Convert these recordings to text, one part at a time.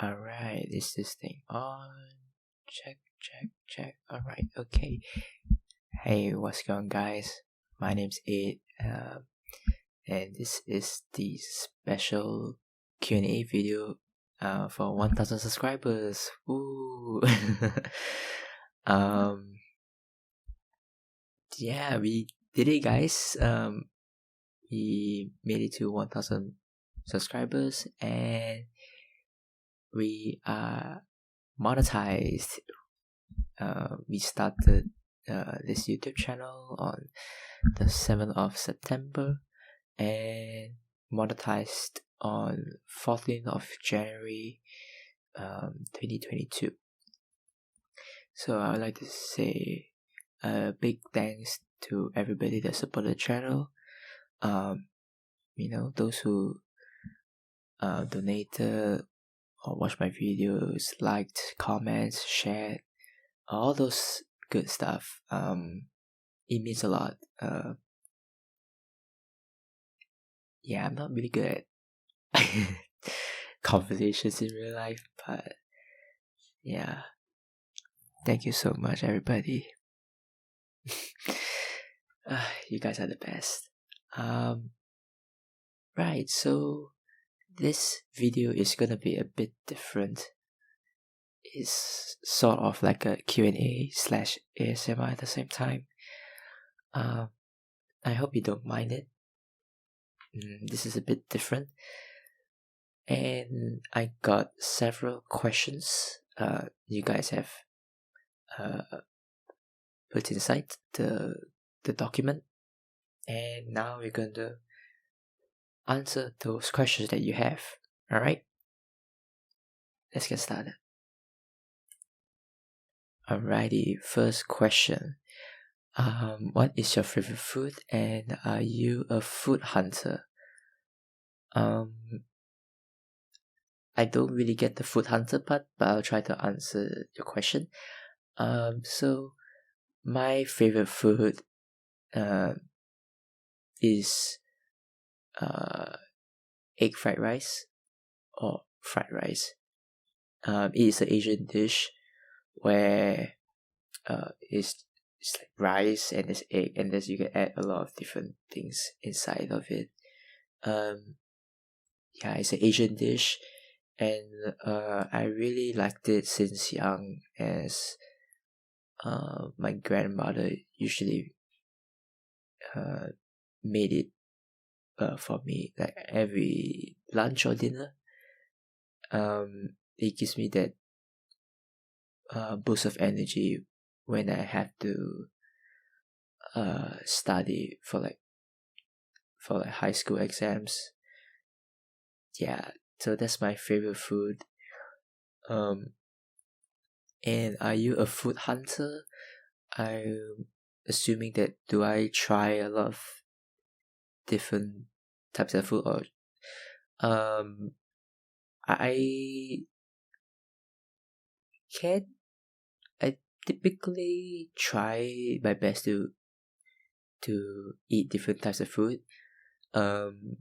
Alright, is this thing on? Check. Alright, okay. Hey, what's going on, guys? My name's Ed, and this is the special Q&A video for 1000 subscribers. Woo! Yeah, we did it, guys. We made it to 1000 subscribers, and we are monetized. We started this YouTube channel on the 7th of September and monetized on 14th of January 2022. So I would like to say a big thanks to everybody that supported the channel. Those who donated or watched my videos, liked, comments, shared, all those good stuff. It means a lot. Yeah, I'm not really good at conversations in real life, but yeah, thank you so much, everybody. You guys are the best. Right, so this video is gonna be a bit different. It's sort of like a Q&A / ASMR at the same time. I hope you don't mind it. This is a bit different, and I got several questions you guys have put inside the document, and now we're going to answer those questions that you have. Alright, let's get started. Alrighty, first question. What is your favorite food, and are you a food hunter? I don't really get the food hunter part, but I'll try to answer your question. So my favorite food is egg fried rice or fried rice. It is an Asian dish where it's like rice and there's egg, and then you can add a lot of different things inside of it. Yeah, it's an Asian dish, and I really liked it since young, as my grandmother usually made it for me, like every lunch or dinner. It gives me that boost of energy when I have to study for high school exams. Yeah, so that's my favorite food. And are you a food hunter? I'm assuming that do I try a lot of different types of food, or I typically try my best to eat different types of food. I'm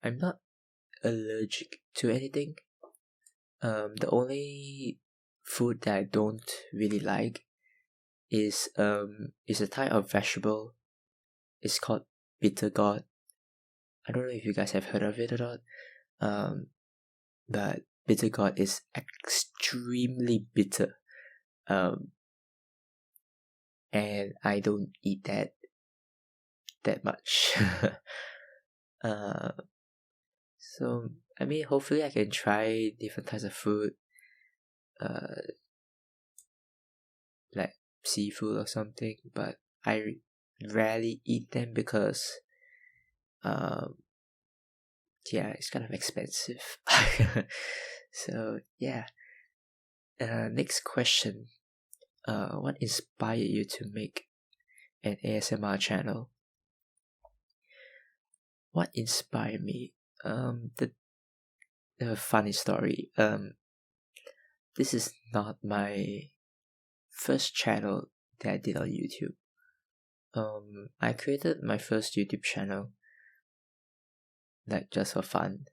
not allergic to anything. The only food that I don't really like is a type of vegetable. It's called bitter gourd. I don't know if you guys have heard of it or not. But bitter gourd is extremely bitter. And I don't eat that much. So I mean, hopefully I can try different types of food, like seafood or something, but I rarely eat them because yeah, it's kind of expensive. So yeah. Next question. What inspired you to make an ASMR channel? What inspired me? The funny story. This is not my first channel that I did on YouTube. I created my first YouTube channel like just for fun.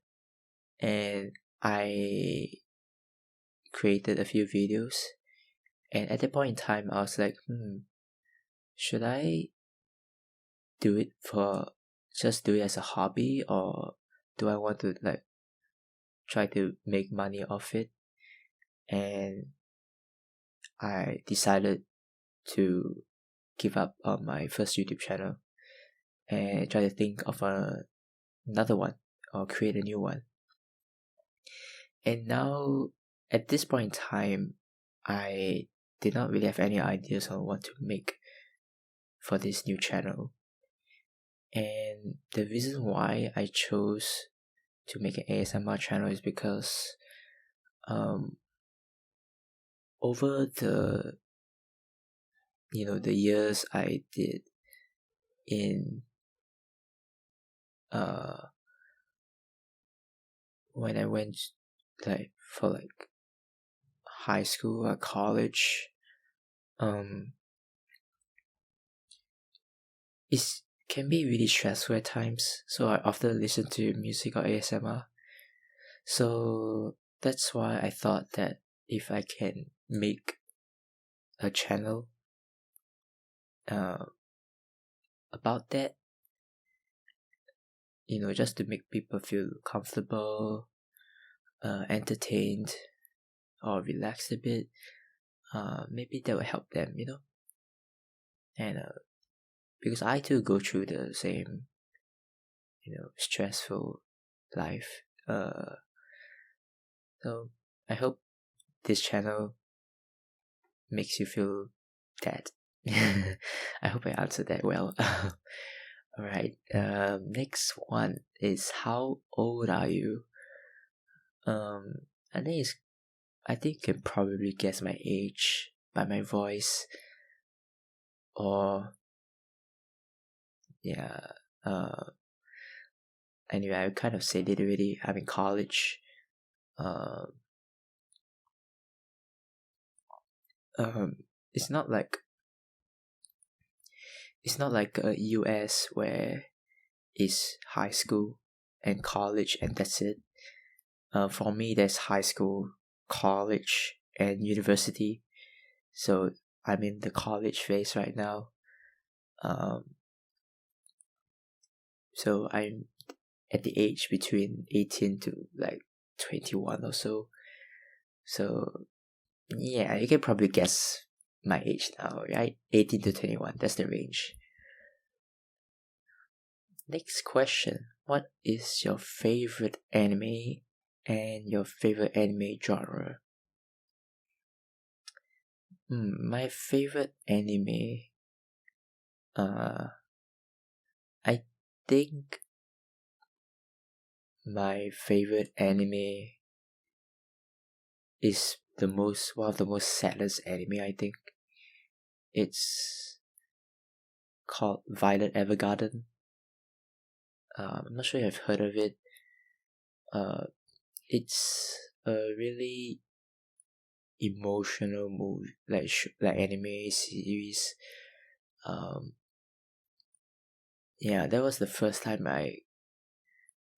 and I created a few videos. And at that point in time, I was like, should I do it as a hobby, or do I want to like try to make money off it? And I decided to give up on my first YouTube channel and try to think of another one or create a new one. And now, at this point in time, I did not really have any ideas on what to make for this new channel. And the reason why I chose to make an ASMR channel is because over the years I did in when I went for high school or college, it can be really stressful at times, so I often listen to music or ASMR. So that's why I thought that if I can make a channel about that, just to make people feel comfortable, entertained, or relaxed a bit, maybe that will help them, and because I too go through the same stressful life, so I hope this channel makes you feel that. I hope I answered that well. Alright, next one is, how old are you? I think you can probably guess my age by my voice, or anyway, I kind of said it already. I'm in college. It's not like a US where it's high school and college and that's it. For me, there's high school, college, and university. So I'm in the college phase right now. So I'm at the age between 18 to 21 or so. So yeah, you can probably guess my age now, right? 18 to 21, that's the range. Next question. What is your favorite anime and your favorite anime genre? My favorite anime, I think my favorite anime is one of the most saddest anime, I think. It's called Violet Evergarden. I'm not sure if you've heard of it. It's a really emotional movie, like anime series. That was the first time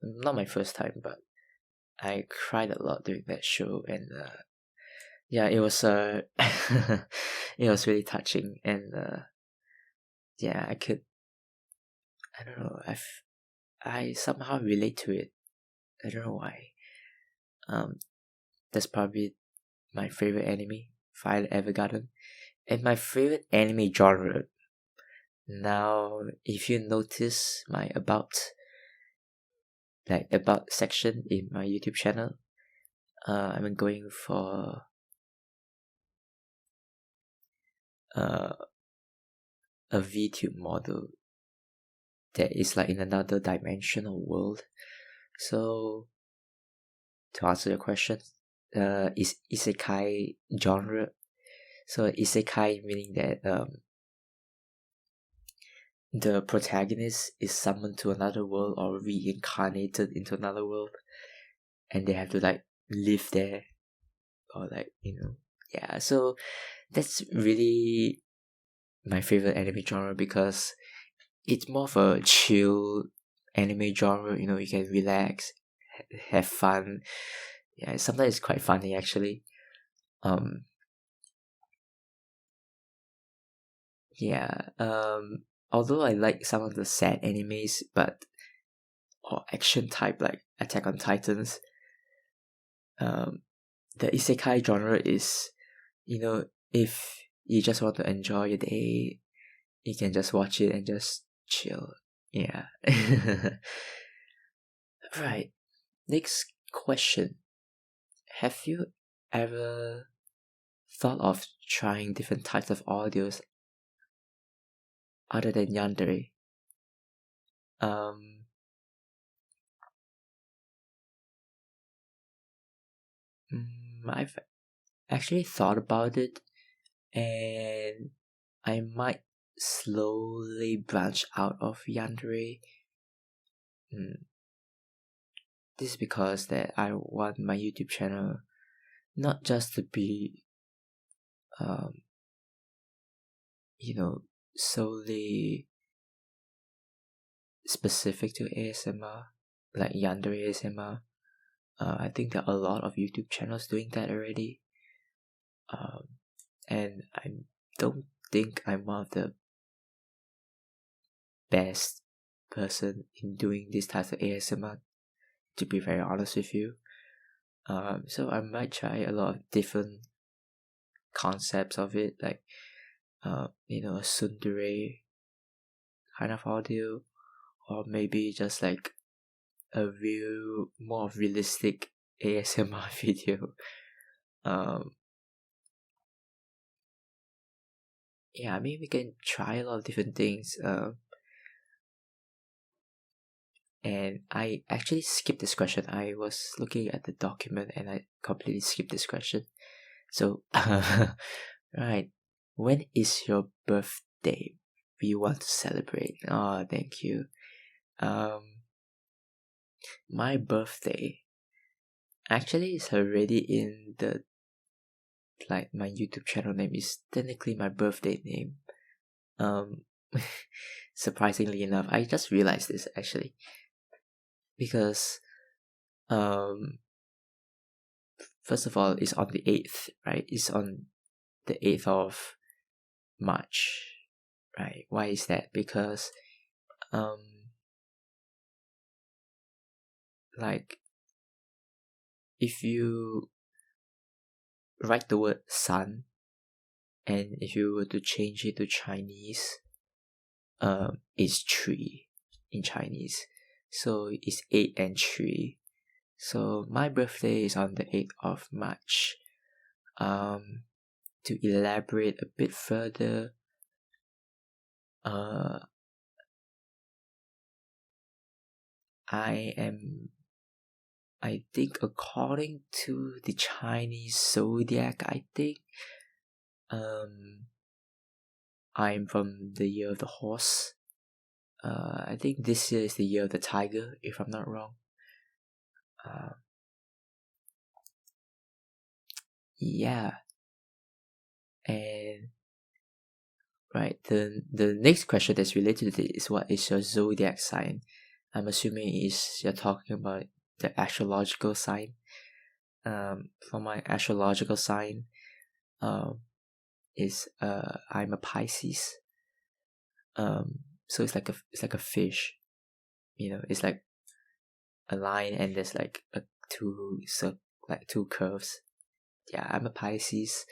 not my first time, but I cried a lot during that show, and it was it was really touching, and I don't know, I somehow relate to it. I don't know why. That's probably my favorite anime, Violet Evergarden, and my favorite anime genre. Now, if you notice my about section in my YouTube channel, I'm going for a VTube model that is in another dimensional world. So, to answer your question, is isekai genre. So isekai meaning that the protagonist is summoned to another world or reincarnated into another world, and they have to live there, or so that's really my favorite anime genre, because it's more of a chill anime genre. You can relax, have fun. Yeah, sometimes it's quite funny actually. Yeah. Although I like some of the sad animes, or action type like Attack on Titans, the isekai genre is, if you just want to enjoy your day, you can just watch it and just chill. Yeah. Right. Next question. Have you ever thought of trying different types of audios other than Yandere? Um, I've actually thought about it, and I might slowly branch out of Yandere. This is because that I want my YouTube channel not just to be, um, solely specific to ASMR, like Yandere ASMR. I think there are a lot of YouTube channels doing that already. And I don't think I'm one of the best person in doing this type of ASMR, to be very honest with you. So I might try a lot of different concepts of it, like a tsundere kind of audio, or maybe just like a more realistic ASMR video. Yeah, I mean we can try a lot of different things. And I actually skipped this question. I was looking at the document and I completely skipped this question. So, right. When is your birthday? We want to celebrate. Oh, thank you. My birthday actually is already in the, like, my YouTube channel name is technically my birthday name. Surprisingly enough, I just realized this actually, because first of all, it's on the 8th, right? It's on the 8th of March, right? Why is that? Because like, if you write the word sun, and if you were to change it to Chinese, it's 3 in Chinese, so it's 8 and 3. So my birthday is on the 8th of March. To elaborate a bit further, I think according to the Chinese Zodiac, I'm from the year of the horse. I think this year is the year of the tiger, if I'm not wrong. Yeah. And right, the next question that's related to this is, what is your zodiac sign? I'm assuming you're talking about the astrological sign. For my astrological sign, is I'm a Pisces. So it's like a fish, it's like a line and there's like two curves. Yeah, I'm a Pisces.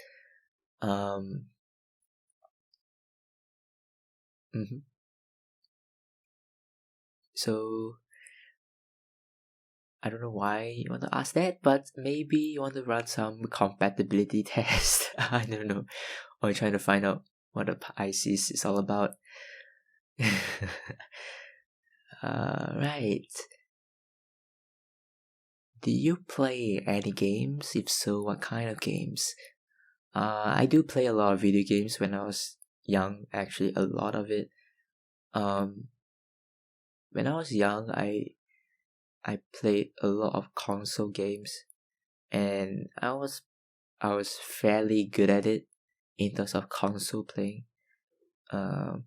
So I don't know why you want to ask that, but maybe you want to run some compatibility test. I don't know, or you're trying to find out what a Pisces is all about. Right. Do you play any games? If so, what kind of games? I do play a lot of video games when I was young, actually, a lot of it. When I was young, I played a lot of console games, and I was fairly good at it in terms of console playing. I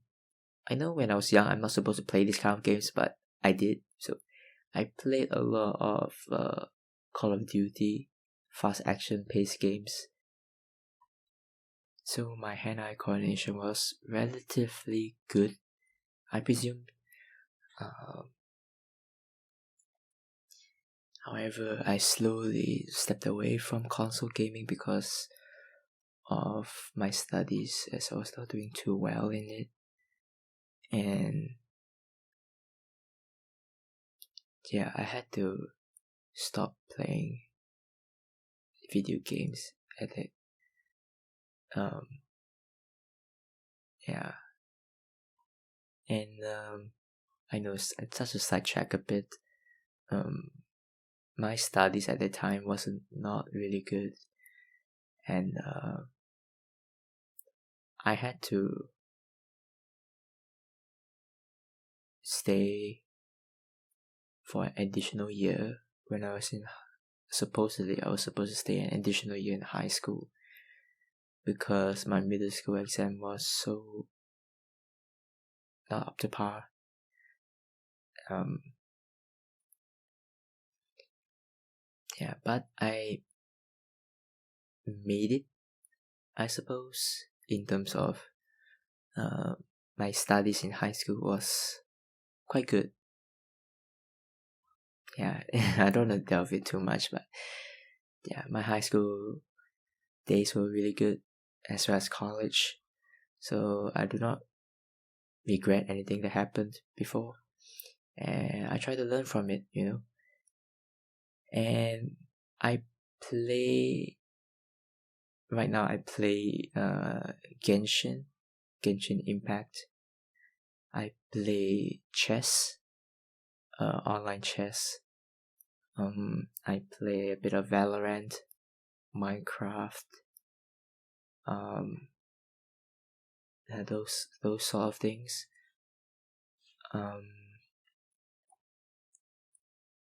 know when I was young, I'm not supposed to play these kind of games, but I did. So I played a lot of Call of Duty, fast action paced games. So my hand-eye coordination was relatively good, I presume. However, I slowly stepped away from console gaming because of my studies, as I was not doing too well in it. And yeah, I had to stop playing video games at it. Yeah. And I know it's such a sidetrack a bit. My studies at the time wasn't not really good, and I had to stay for an additional year when I was in. Supposedly, I was supposed to stay an additional year in high school because my middle school exam was so not up to par. Yeah, but I made it, I suppose, in terms of my studies in high school was quite good. Yeah, I don't want to delve it too much, but yeah, my high school days were really good, as well as college. So I do not regret anything that happened before, and I try to learn from it, And I play right now. I play Genshin Impact. I play chess, online chess. I play a bit of Valorant, Minecraft. Those sort of things.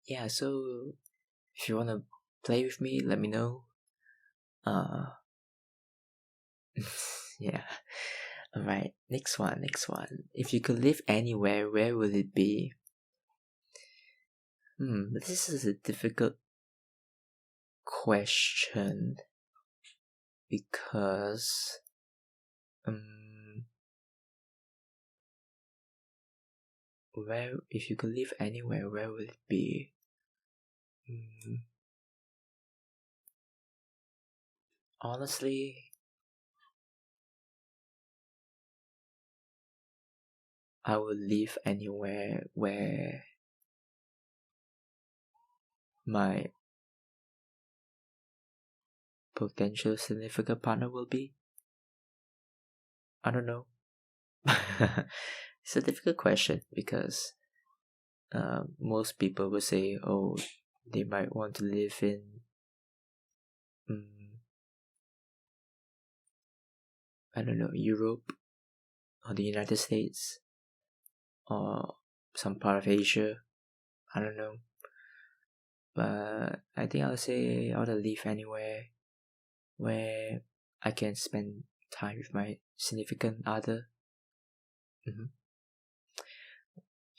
Yeah. So if you wanna play with me, let me know. Yeah. Alright, next one. If you could live anywhere, where would it be? This is a difficult question because if you could live anywhere, where would it be? Honestly, I would live anywhere where my potential significant partner will be. I don't know. It's a difficult question because most people will say, oh, they might want to live in I don't know, Europe or the United States or some part of Asia. I don't know. But I think I'll say I want to live anywhere where I can spend time with my significant other.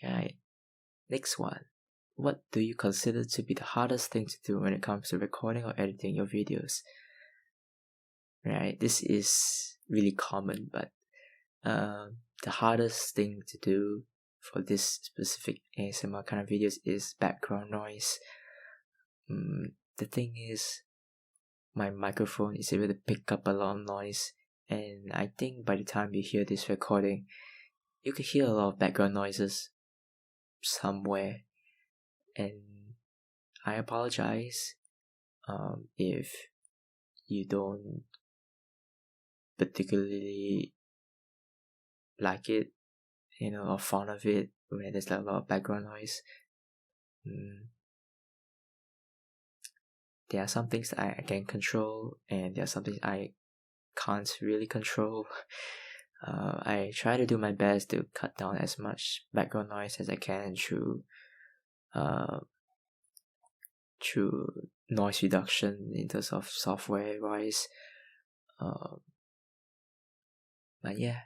Right. Next one. What do you consider to be the hardest thing to do when it comes to recording or editing your videos? Right. This is really common, but the hardest thing to do for this specific ASMR kind of videos is background noise. The thing is, my microphone is able to pick up a lot of noise, and I think by the time you hear this recording, you can hear a lot of background noises somewhere, and I apologize if you don't particularly like it, or fond of it when there's a lot of background noise. There are some things that I can control, and there are some things I can't really control. I try to do my best to cut down as much background noise as I can through noise reduction in terms of software wise. But yeah,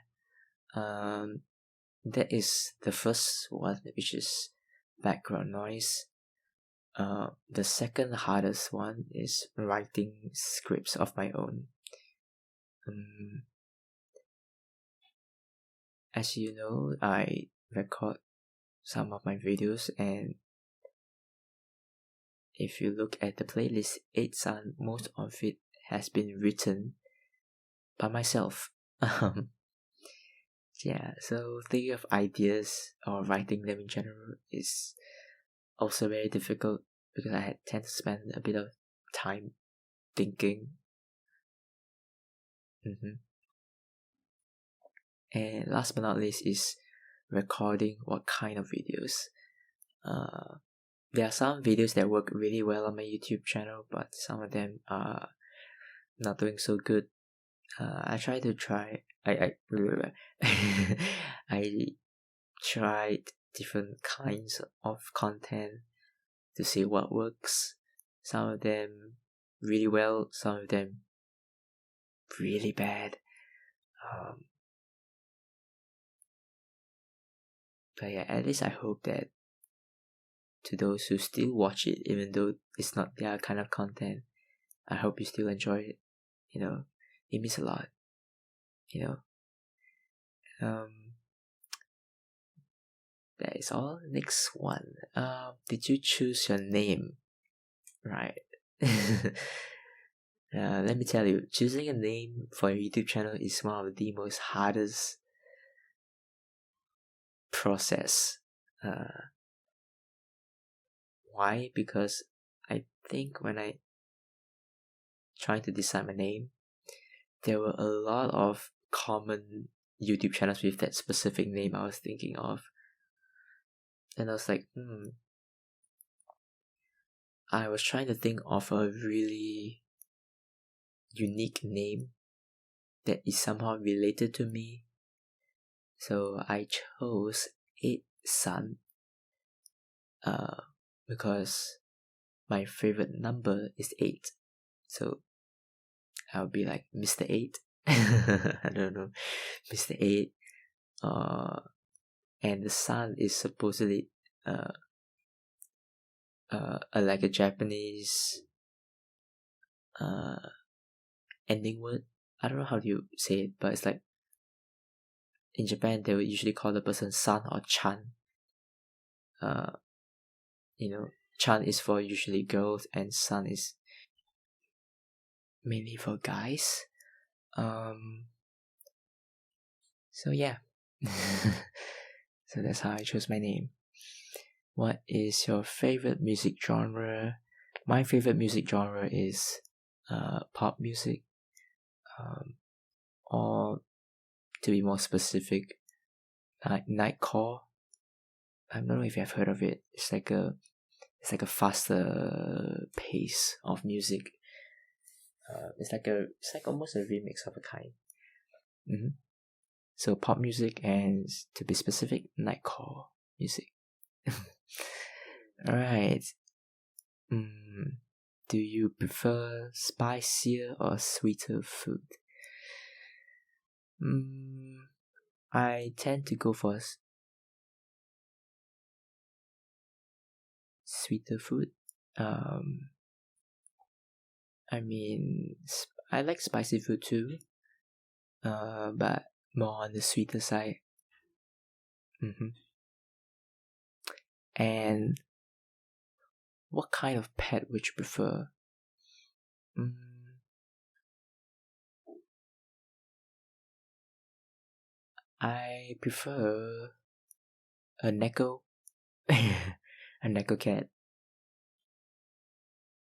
that is the first one, which is background noise. The second hardest one is writing scripts of my own. As you know, I record some of my videos, and if you look at the playlist 8 Sun, most of it has been written by myself. Yeah, so thinking of ideas or writing them in general is also very difficult because I tend to spend a bit of time thinking. And last but not least is recording what kind of videos. There are some videos that work really well on my YouTube channel, but some of them are not doing so good. I tried different kinds of content to see what works. Some of them really well, some of them really bad. But yeah, at least I hope that to those who still watch it, even though it's not their kind of content, I hope you still enjoy it. It means a lot. That is all. Next one. Did you choose your name? Right. Let me tell you, choosing a name for your YouTube channel is one of the most hardest process. Why? Because I think when I tried to decide my name, there were a lot of common YouTube channels with that specific name I was thinking of. And I was like, I was trying to think of a really unique name that is somehow related to me. So I chose 8 Sun because my favorite number is 8. So I'll be like Mr. 8. I don't know. Mr. 8. And the sun is supposedly like a Japanese ending word. I don't know how you say it, but it's like in Japan they would usually call the person san or chan. Chan is for usually girls and san is mainly for guys. So yeah. So that's how I chose my name. What is your favorite music genre? My favorite music genre is pop music, or to be more specific, nightcore. I don't know if you have heard of it. It's like a faster pace of music. It's like almost a remix of a kind. So pop music and, to be specific, nightcore music. Alright. Do you prefer spicier or sweeter food? I tend to go for sweeter food. I mean, I like spicy food too, but more on the sweeter side. And what kind of pet would you prefer? I prefer a Neko. A Neko cat.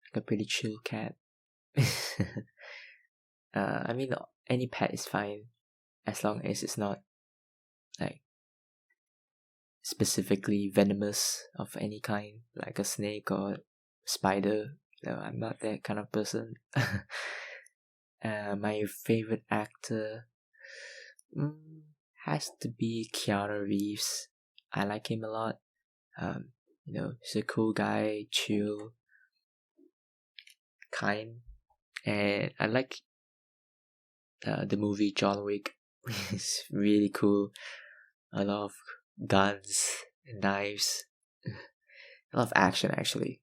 Like a pretty chill cat. I mean, any pet is fine as long as it's not like specifically venomous of any kind, like a snake or spider. No, I'm not that kind of person. My favorite actor has to be Keanu Reeves. I like him a lot. He's a cool guy, chill, kind, and I like the movie John Wick. It's really cool. A lot of guns and knives. a lot of action actually.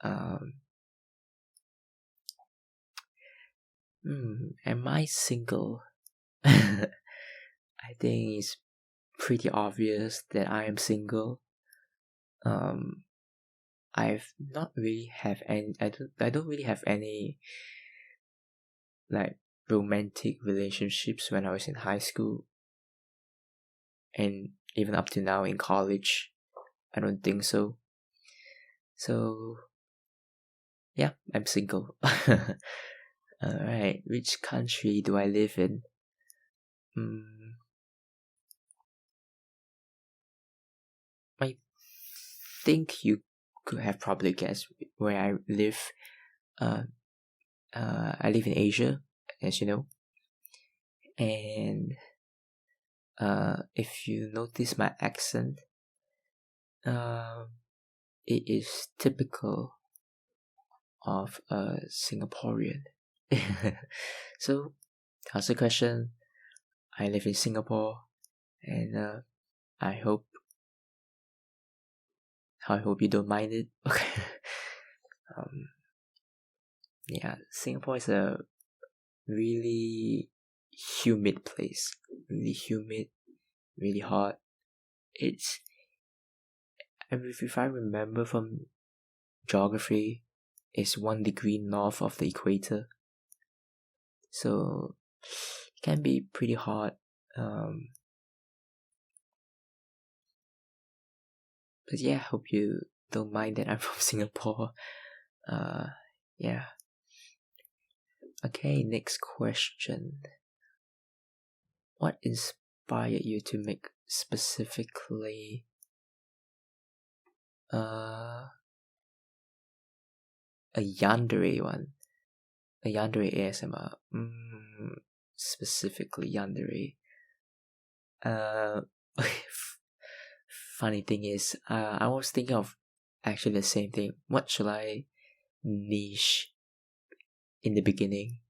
Am I single? I think it's pretty obvious that I am single. I've not really have any. I don't really have any like romantic relationships when I was in high school, and even up to now in college. I don't think so. So yeah, I'm single. Alright, which country do I live in? I think you could have probably guessed where I live. I live in Asia, as you know, and if you notice my accent, it is typical of a Singaporean. So, to answer the question, I live in Singapore, and I hope you don't mind it. Okay. Yeah, Singapore is a really humid place. Really humid, really hot. It's, if I remember from geography, it's 1 degree north of the equator. So it can be pretty hot. But yeah, hope you don't mind that I'm from Singapore. Yeah. Okay, next question. What inspired you to make specifically a Yandere one? A Yandere ASMR. Specifically Yandere. Funny thing is, I was thinking of actually the same thing. What should I niche in the beginning?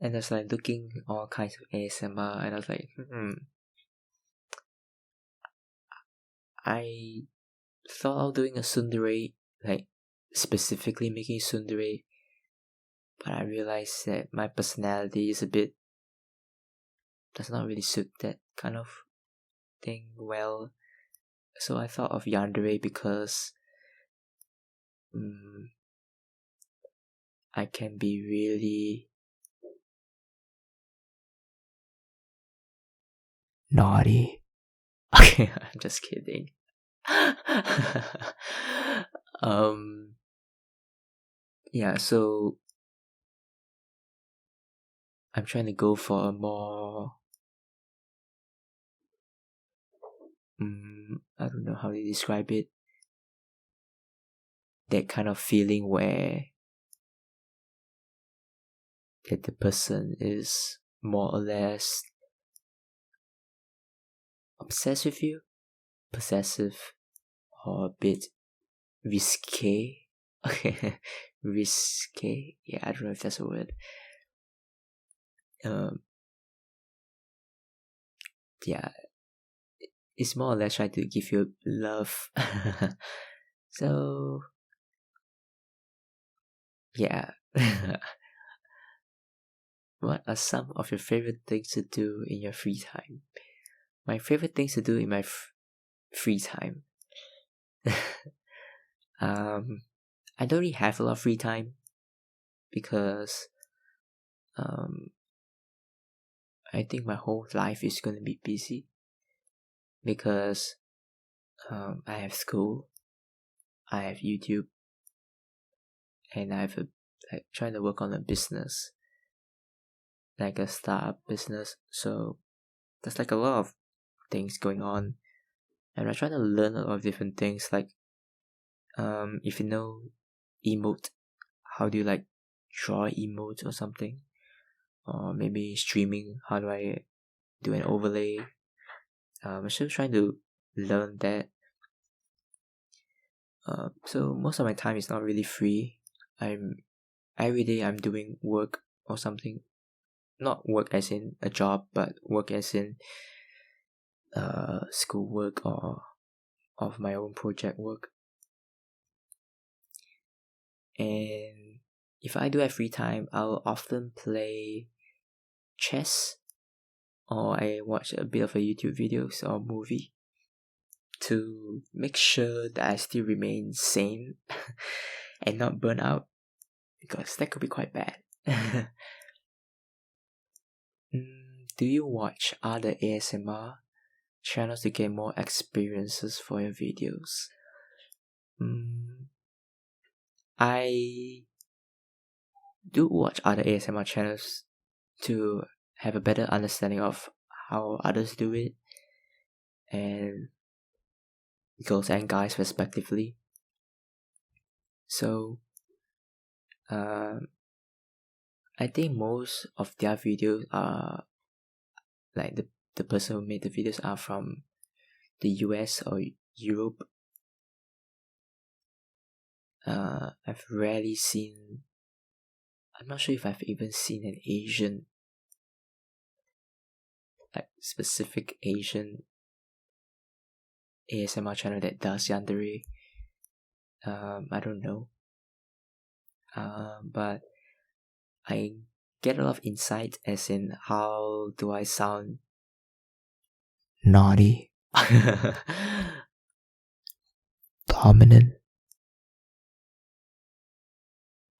And I was like looking all kinds of ASMR, and I was like, I thought of doing a tsundere, like specifically making tsundere, but I realized that my personality is does not really suit that kind of thing well. So I thought of Yandere because I can be really naughty. Okay, I'm just kidding. Yeah, so I'm trying to go for a more I don't know how to describe it. That kind of feeling where that the person is more or less obsessed with you, possessive, or a bit risque. Okay, risque. Yeah, I don't know if that's a word. Yeah, it's more or less trying to give you love. So yeah. What are some of your favorite things to do in your free time? My favorite things to do in my free time. I don't really have a lot of free time because I think my whole life is gonna be busy because I have school, I have YouTube, and I have trying to work on a business, like a startup business. So there's like a lot of things going on, and I'm trying to learn a lot of different things. Like, if you know emote, how do you like draw emotes or something, or maybe streaming, how do I do an overlay? I'm still trying to learn that. So most of my time is not really free. Every day I'm doing work or something. Not work as in a job, but work as in school work or of my own project work. And if I do have free time, I'll often play chess, or I watch a bit of a YouTube videos or movie to make sure that I still remain sane and not burn out, because that could be quite bad. Do you watch other ASMR channels to get more experiences for your videos? I do watch other ASMR channels to have a better understanding of how others do it, and girls and guys respectively. So I think most of their videos are like the person who made the videos are from the US or Europe. I've rarely seen, I'm not sure if I've even seen an Asian, like specific Asian ASMR channel that does Yandere. I don't know. But I get a lot of insight, as in how do I sound naughty, dominant,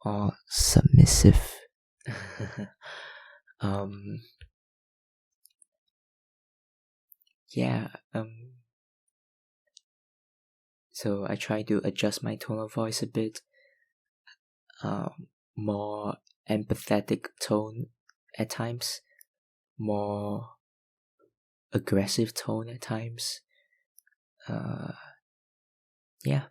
or submissive. Yeah. So I try to adjust my tone of voice a bit, more empathetic tone at times, more aggressive tone at times. Yeah.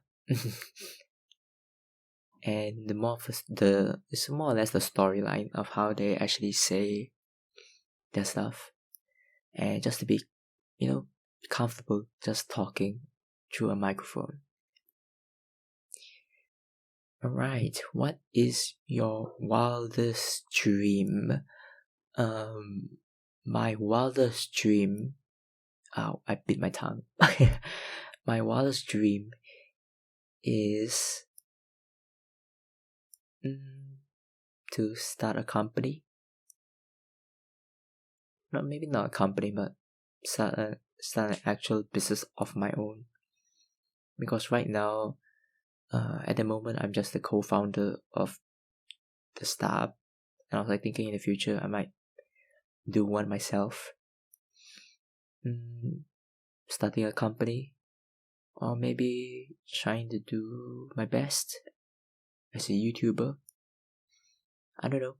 And it's more or less the storyline of how they actually say their stuff, and just to be, comfortable just talking through a microphone. Alright, what is your wildest dream? My wildest dream. Ow, I bit my tongue. My wildest dream is to start a company. Maybe not a company, but start an actual business of my own. Because right now, at the moment, I'm just the co-founder of the startup, and I was thinking in the future I might do one myself. Starting a company, or maybe trying to do my best as a YouTuber. I don't know.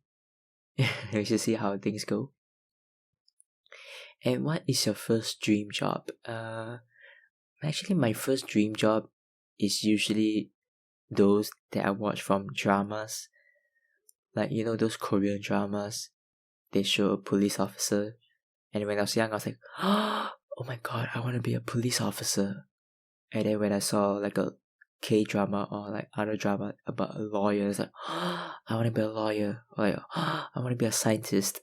We should see how things go. And what is your first dream job? Actually, my first dream job is usually those that I watch from dramas. Like, those Korean dramas. They show a police officer. And when I was young, I was like, oh my god, I want to be a police officer. And then when I saw like a K-drama or like other drama about a lawyer, it's like, I want to be a lawyer. Or like, I want to be a scientist.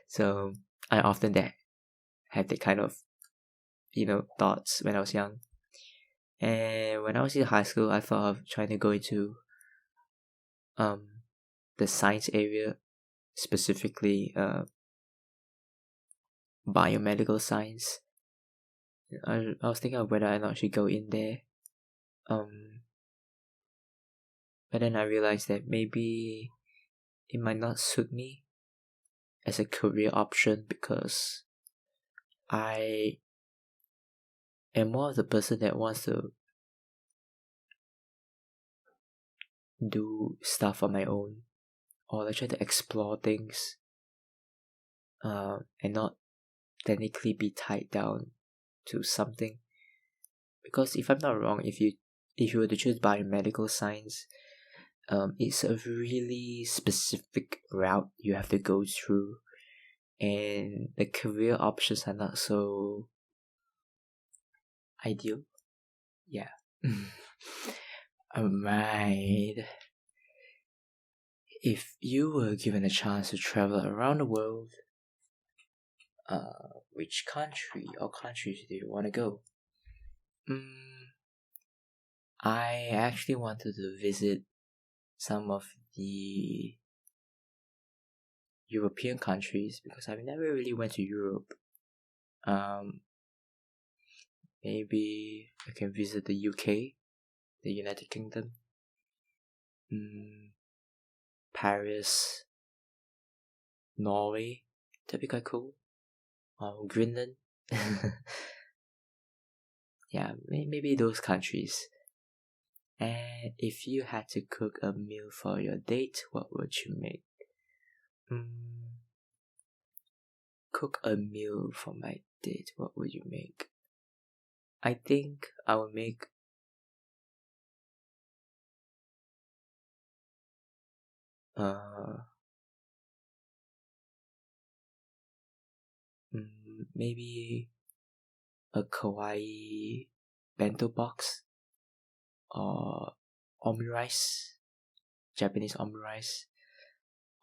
So I often had that kind of, thoughts when I was young. And when I was in high school, I thought of trying to go into the science area, specifically biomedical science. I was thinking of whether or not I should go in there. But then I realized that maybe it might not suit me as a career option, because I am more of the person that wants to do stuff on my own, or like try to explore things, and not technically be tied down to something. Because if I'm not wrong, if you were to choose biomedical science, it's a really specific route you have to go through, and the career options are not so ideal. Yeah. Alright. If you were given a chance to travel around the world, which country or countries do you want to go? I actually wanted to visit some of the European countries, because I've never really went to Europe. Maybe I can visit the UK, the United Kingdom, Paris, Norway. That'd be quite cool. Greenland. Yeah, maybe those countries. And if you had to cook a meal for your date, what would you make? Cook a meal for my date, what would you make? I think I would make maybe a kawaii bento box or omurice, Japanese omurice,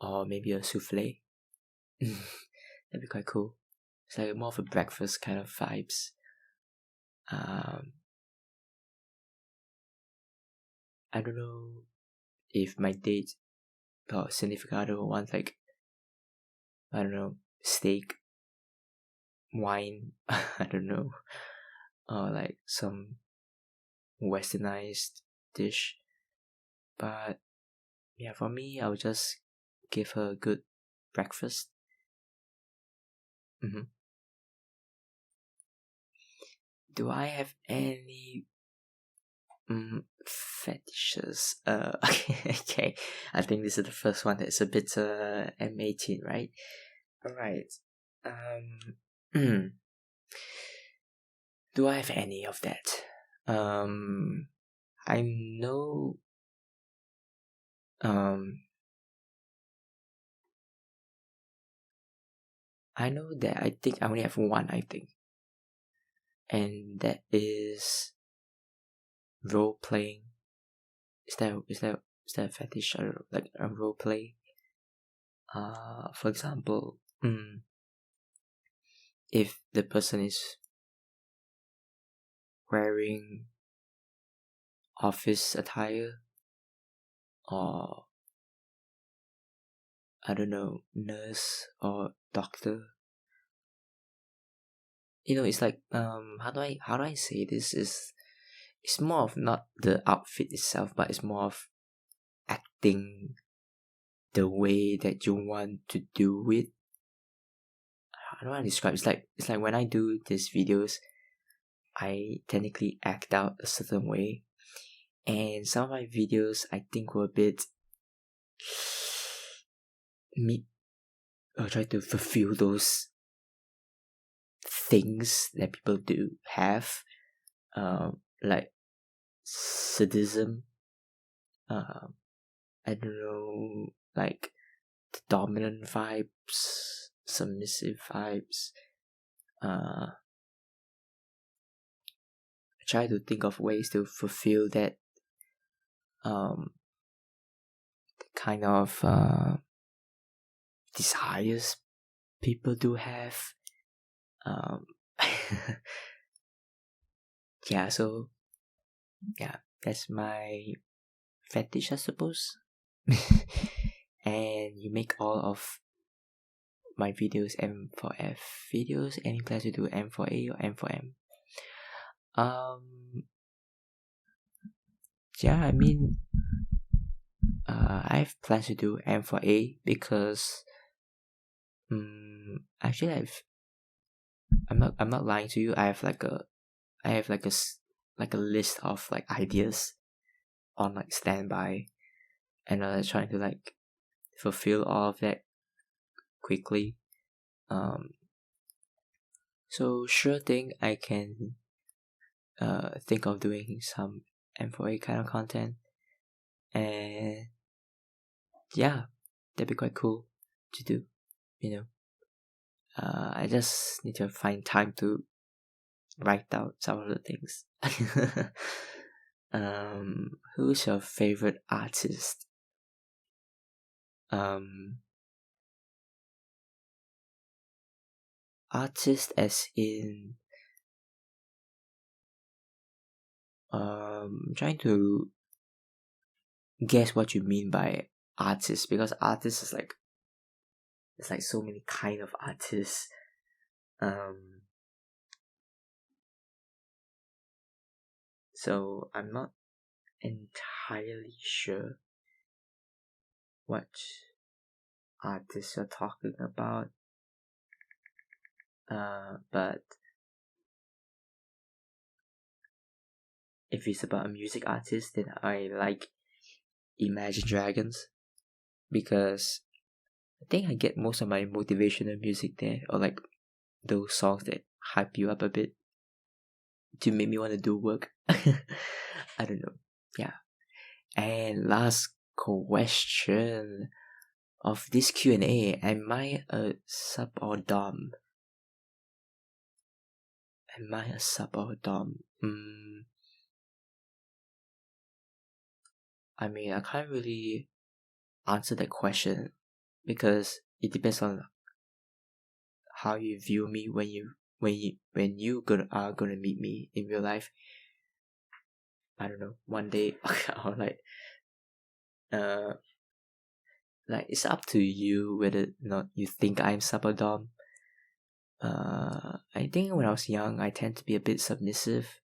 or maybe a souffle. That'd be quite cool. It's like more of a breakfast kind of vibes. I don't know if my date or significant other wants like, I don't know, steak, wine, I don't know, or like some westernized dish. But yeah, for me, I would just give her a good breakfast. Do I have any fetishes? Okay. I think this is the first one that's a bit M18, right? Alright. Do I have any of that? I know that I think I only have one, I think. And that is role playing. Is that a fetish or like a role play? For example, if the person is wearing office attire, or I don't know, nurse or doctor. It's like how do I say this? It's more of not the outfit itself, but it's more of acting the way that you want to do it. How do I describe? It's like when I do these videos, I technically act out a certain way, and some of my videos I think were a bit try to fulfill those things that people do have, like sadism, I don't know, like the dominant vibes, submissive vibes. I try to think of ways to fulfill that kind of desires people do have. Yeah, so yeah, that's my fetish, I suppose. And you make all of my videos M4F videos. Any plans to do M4A or M4M? Yeah, I mean, I have plans to do M4A because actually I'm not lying to you. I have like a list of like ideas on like standby, and trying to like fulfill all of that quickly. So sure thing, I can think of doing some M4A kind of content, and yeah, that'd be quite cool to do. I just need to find time to write out some of the things. Who's your favorite artist? Artist as in trying to guess what you mean by artist, because artist is like, there's like so many kind of artists. So I'm not entirely sure what artists you're talking about. But if it's about a music artist, then I like Imagine Dragons, because I think I get most of my motivational music there, or like those songs that hype you up a bit to make me want to do work. I don't know. Yeah. And last question of this Q&A: am I a sub or dom? Am I a sub or dom? I mean, I can't really answer that question, because it depends on how you view me when you are gonna meet me in real life. I don't know, one day or like it's up to you whether or not you think I'm sub or dom. I think when I was young, I tend to be a bit submissive.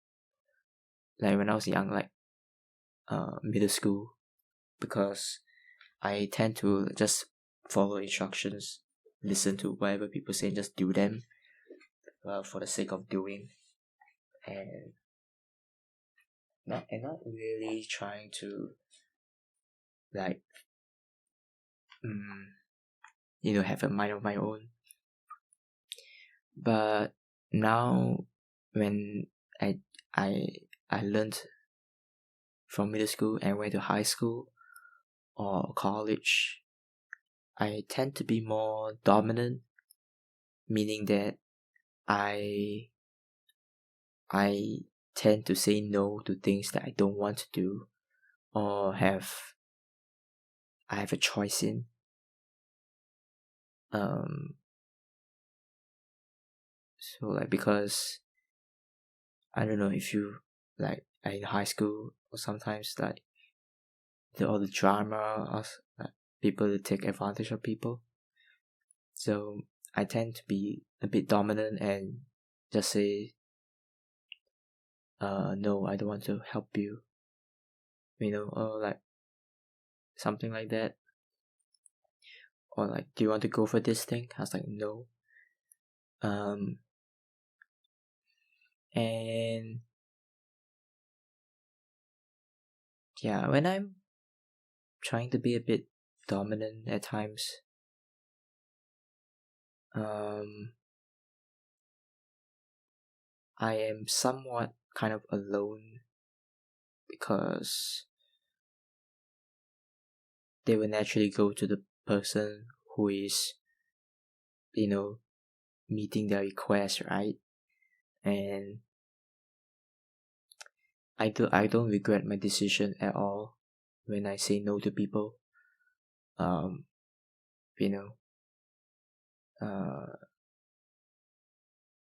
Like when I was young, like middle school, because I tend to just follow instructions, listen to whatever people say, and just do them for the sake of doing, and not really trying to like have a mind of my own. But now, when I learned from middle school and went to high school or college, I tend to be more dominant, meaning that I tend to say no to things that I don't want to do, or I have a choice in. So like, because I don't know if you like in high school, or sometimes like all the drama of like, people to take advantage of people. So I tend to be a bit dominant and just say, no, I don't want to help you, or like something like that, or like, do you want to go for this thing? I was like, no. And yeah, when I'm trying to be a bit dominant at times, I am somewhat kind of alone, because they will naturally go to the person who is, meeting their request, right? And I don't regret my decision at all when I say no to people. You know,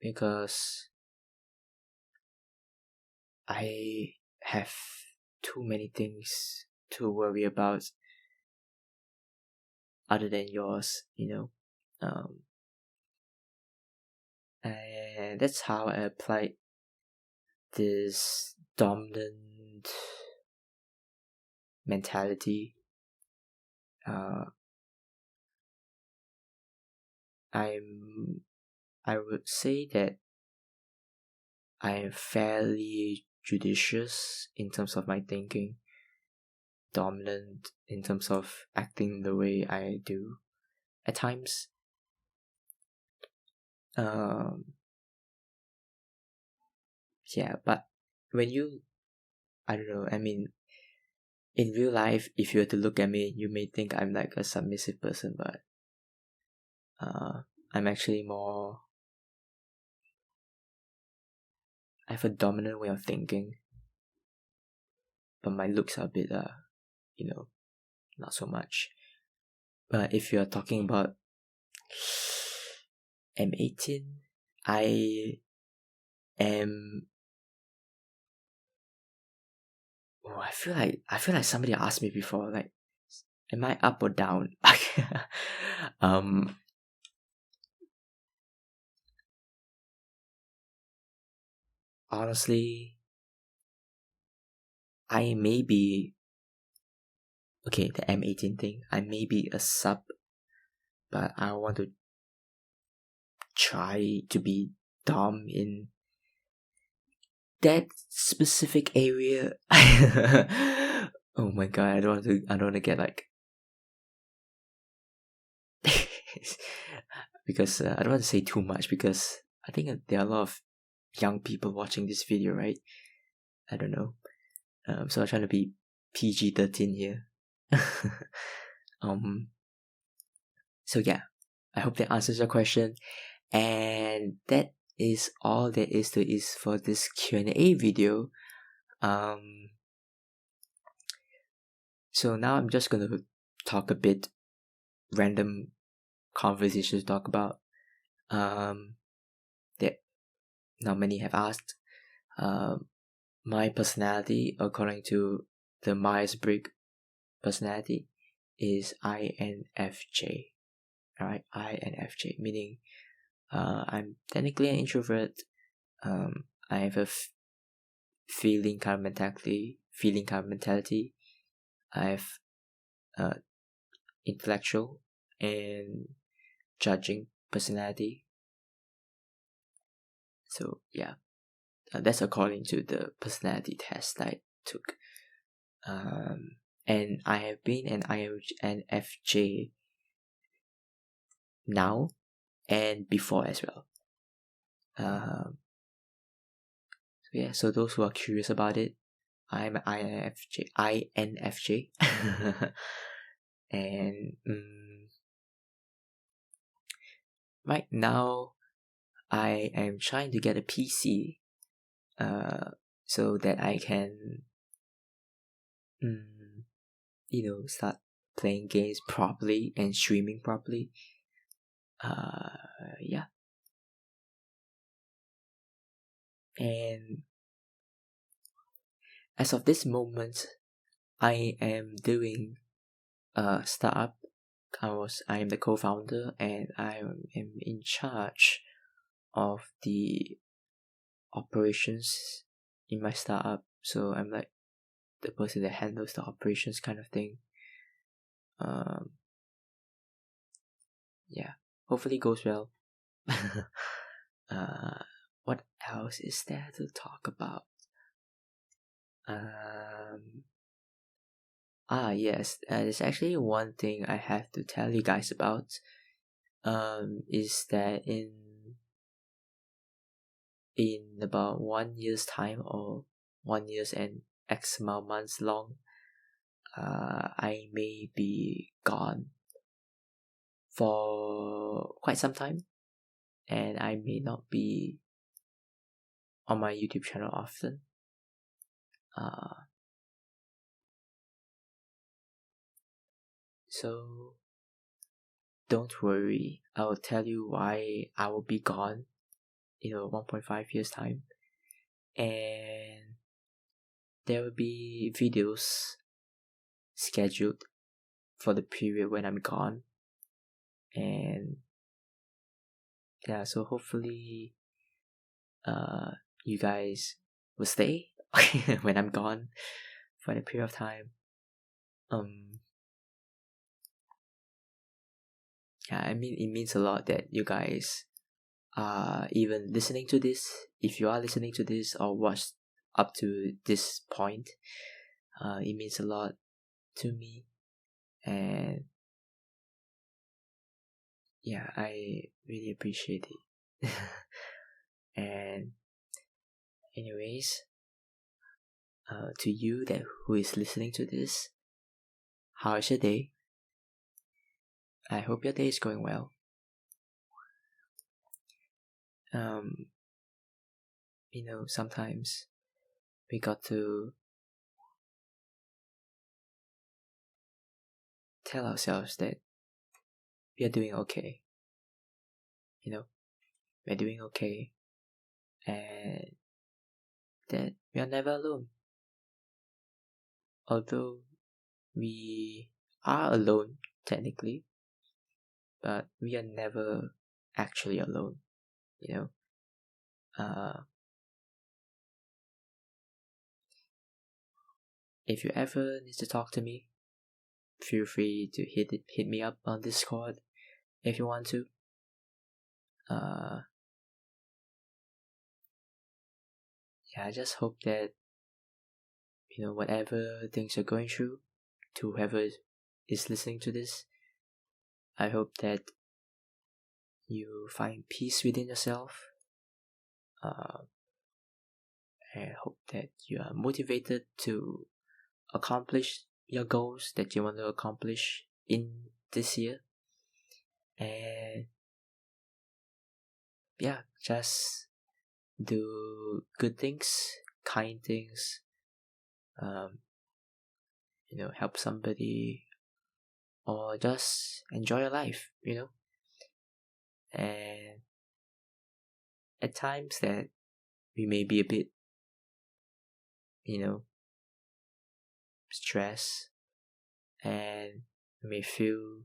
because I have too many things to worry about other than yours, and that's how I applied this dominant mentality. I would say that I am fairly judicious in terms of my thinking, dominant in terms of acting the way I do at times. Yeah, but when I don't know, I mean, in real life, if you were to look at me, you may think I'm like a submissive person, but I'm actually more, I have a dominant way of thinking, but my looks are a bit, not so much. But if you're talking about M18, I am Oh, I feel like somebody asked me before, like, am I up or down? um, honestly, I may be okay. The M18 thing, I may be a sub, but I want to try to be dom in that specific area. Oh my god, I don't want to. I don't want to get like because I don't want to say too much because I think there are a lot of young people watching this video, right? I don't know. So I'm trying to be PG-13 here. um. So yeah, I hope that answers your question, and that is all there is to is for this Q&A video. So now I'm just gonna talk a bit random conversations to talk about. That not many have asked. My personality, according to the Myers-Briggs personality, is INFJ. Alright, INFJ, meaning I'm technically an introvert. I have a feeling kind of mentality. I have intellectual and judging personality. So yeah, that's according to the personality test I took. And I have been an INFJ now and before as well. So yeah, so those who are curious about it, I'm an INFJ, and right now I am trying to get a PC, so that I can, start playing games properly and streaming properly. Yeah. And as of this moment, I am doing a startup. I am the co-founder and I am in charge of the operations in my startup. So I'm like the person that handles the operations kind of thing. Yeah, hopefully it goes well. What else is there to talk about? Yes, there's actually one thing I have to tell you guys about. Is that in about 1 year's time, or 1 years and X amount months long, I may be gone for quite some time, and I may not be on my YouTube channel often. So don't worry, I will tell you why I will be gone in 1.5 years time, and there will be videos scheduled for the period when I'm gone, and yeah, so hopefully you guys will stay when I'm gone for the period of time. Yeah, I mean, it means a lot that you guys are even listening to this. If you are listening to this or watched up to this point, it means a lot to me, and yeah, I really appreciate it. And anyways, to you that who is listening to this, how is your day? I hope your day is going well. Sometimes we got to tell ourselves that we are doing okay. We're doing okay, and that we are never alone. although we are alone technically, but we are never actually alone, you know. If you ever need to talk to me, feel free to hit me up on Discord if you want to. Yeah, I just hope that, whatever things you're going through, to whoever is listening to this, I hope that you find peace within yourself. I hope that you are motivated to accomplish your goals that you want to accomplish in this year. And yeah, just do good things, kind things, help somebody, or just enjoy your life, And at times that we may be a bit, stressed, and we may feel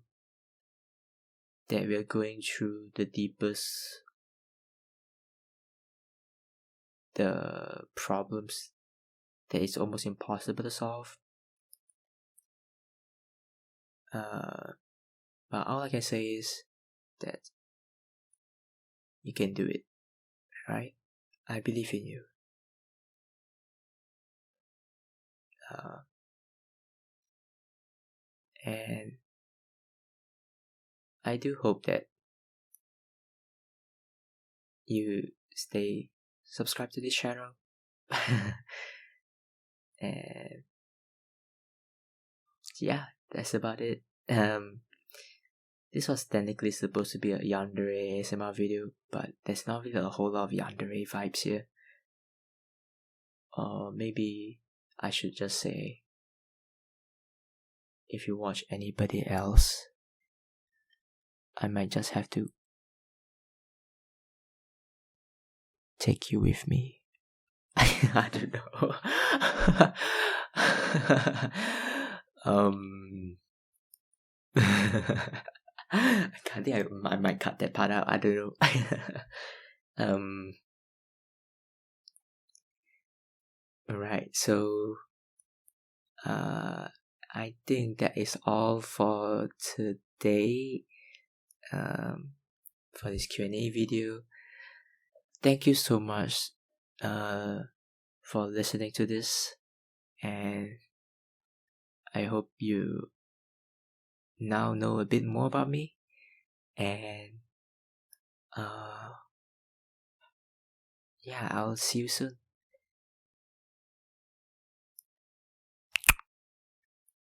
that we are going through the problems that is almost impossible to solve. But all I can say is that you can do it, right? I believe in you. And I do hope that you stay subscribed to this channel. And yeah, that's about it. This was technically supposed to be a Yandere ASMR video, but there's not really a whole lot of Yandere vibes here. Or maybe I should just say, if you watch anybody else, I might just have to take you with me. I don't know. I can't think I might cut that part out. I don't know. Alright, so I think that is all for today. For this Q&A video. Thank you so much for listening to this, and I hope you now know a bit more about me, and yeah, I'll see you soon.